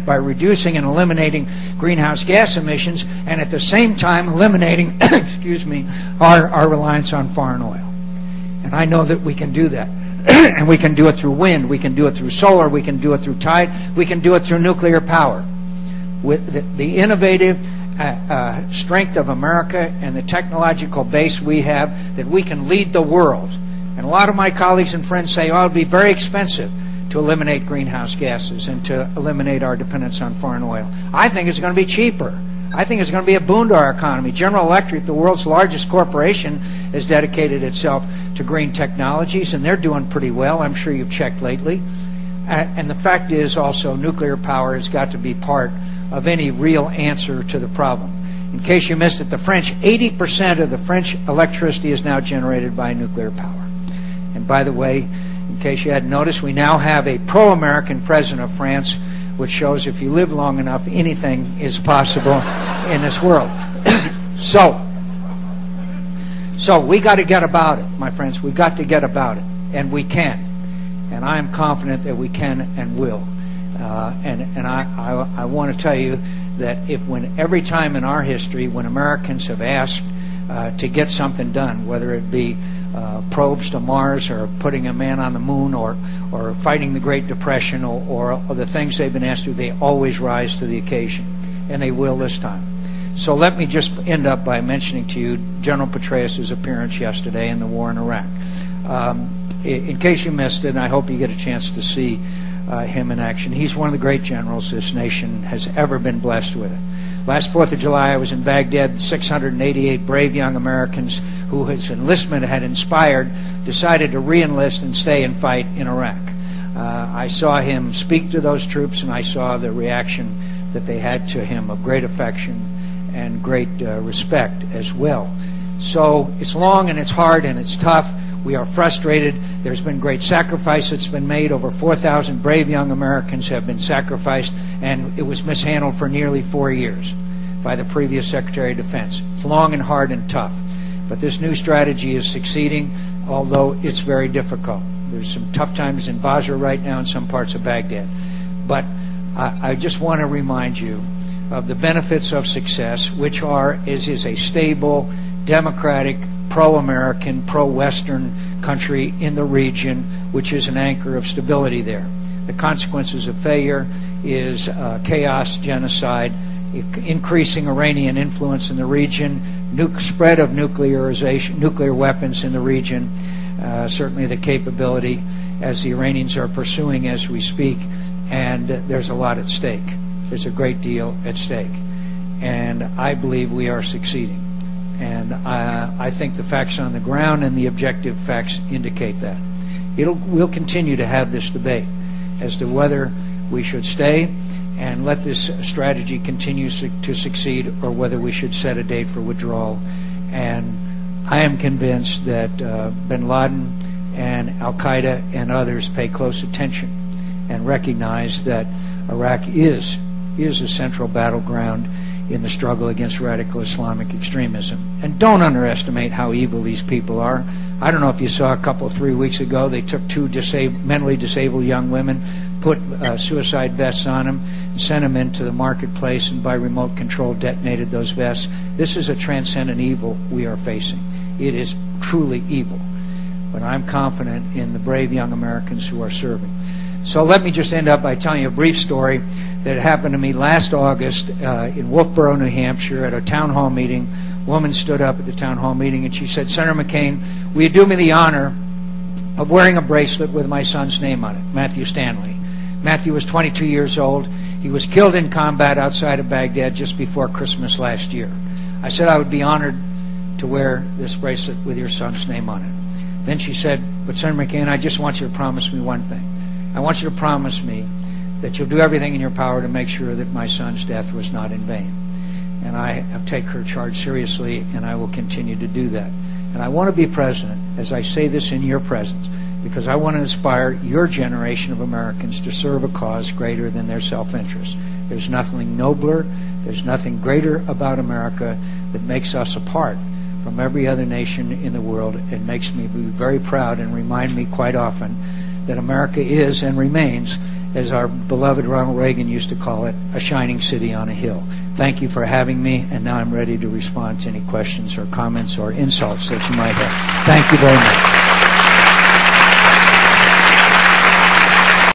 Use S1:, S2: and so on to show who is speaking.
S1: planet by reducing and eliminating greenhouse gas emissions, and at the same time eliminating excuse me, our reliance on foreign oil. And I know that we can do that. And we can do it through wind, we can do it through solar, we can do it through tide, we can do it through nuclear power. With the innovative strength of America and the technological base we have, that we can lead the world. And a lot of my colleagues and friends say, oh, it would be very expensive to eliminate greenhouse gases and to eliminate our dependence on foreign oil. I think it's going to be cheaper. I think it's going to be a boon to our economy. General Electric, the world's largest corporation, has dedicated itself to green technologies, and they're doing pretty well. I'm sure you've checked lately. And the fact is also nuclear power has got to be part of any real answer to the problem. In case you missed it, the French, 80% of the French electricity is now generated by nuclear power. And by the way, in case you hadn't noticed, we now have a pro-American president of France, which shows if you live long enough, anything is possible in this world. So we got to get about it, my friends. We got to get about it, and we can. And I am confident that we can and will. And I want to tell you that every time in our history when Americans have asked to get something done, whether it be probes to Mars or putting a man on the moon or fighting the Great Depression or the things they've been asked to do, they always rise to the occasion, and they will this time. So let me just end up by mentioning to you General Petraeus' appearance yesterday in the war in Iraq. In case you missed it, and I hope you get a chance to see him in action, he's one of the great generals this nation has ever been blessed with. Last 4th of July, I was in Baghdad. 688 brave young Americans who his enlistment had inspired decided to re-enlist and stay and fight in Iraq. I saw him speak to those troops, and I saw the reaction that they had to him of great affection and great respect as well. So it's long and it's hard and it's tough. We are frustrated. There's been great sacrifice that's been made. Over 4,000 brave young Americans have been sacrificed, and it was mishandled for nearly 4 years by the previous Secretary of Defense. It's long and hard and tough. But this new strategy is succeeding, although it's very difficult. There's some tough times in Basra right now in some parts of Baghdad. But I just want to remind you of the benefits of success, which is a stable, democratic, pro-American, pro-Western country in the region, which is an anchor of stability there. The consequences of failure is chaos, genocide, increasing Iranian influence in the region, spread of nuclear weapons in the region, certainly the capability as the Iranians are pursuing as we speak, and there's a lot at stake. There's a great deal at stake. And I believe we are succeeding. And I think the facts on the ground and the objective facts indicate that. We'll continue to have this debate as to whether we should stay and let this strategy continue to succeed, or whether we should set a date for withdrawal. And I am convinced that bin Laden and Al-Qaeda and others pay close attention and recognize that Iraq is a central battleground in the struggle against radical Islamic extremism. And don't underestimate how evil these people are. I don't know if you saw 3 weeks ago, they took 2 mentally disabled young women, put suicide vests on them, and sent them into the marketplace, and by remote control detonated those vests. This is a transcendent evil we are facing. It is truly evil. But I'm confident in the brave young Americans who are serving. So let me just end up by telling you a brief story that happened to me last August in Wolfboro, New Hampshire, at a town hall meeting. A woman stood up at the town hall meeting and she said, "Senator McCain, will you do me the honor of wearing a bracelet with my son's name on it, Matthew Stanley." Matthew was 22 years old. He was killed in combat outside of Baghdad just before Christmas last year. I said I would be honored to wear this bracelet with your son's name on it. Then she said, "But Senator McCain, I just want you to promise me one thing. I want you to promise me that you'll do everything in your power to make sure that my son's death was not in vain." And I have taken her charge seriously, and I will continue to do that. And I want to be president, as I say this in your presence, because I want to inspire your generation of Americans to serve a cause greater than their self-interest. There's nothing nobler, there's nothing greater about America that makes us apart from every other nation in the world. It makes me be very proud and remind me quite often that America is and remains, as our beloved Ronald Reagan used to call it, a shining city on a hill. Thank you for having me, and now I'm ready to respond to any questions or comments or insults that you might have. Thank you very much.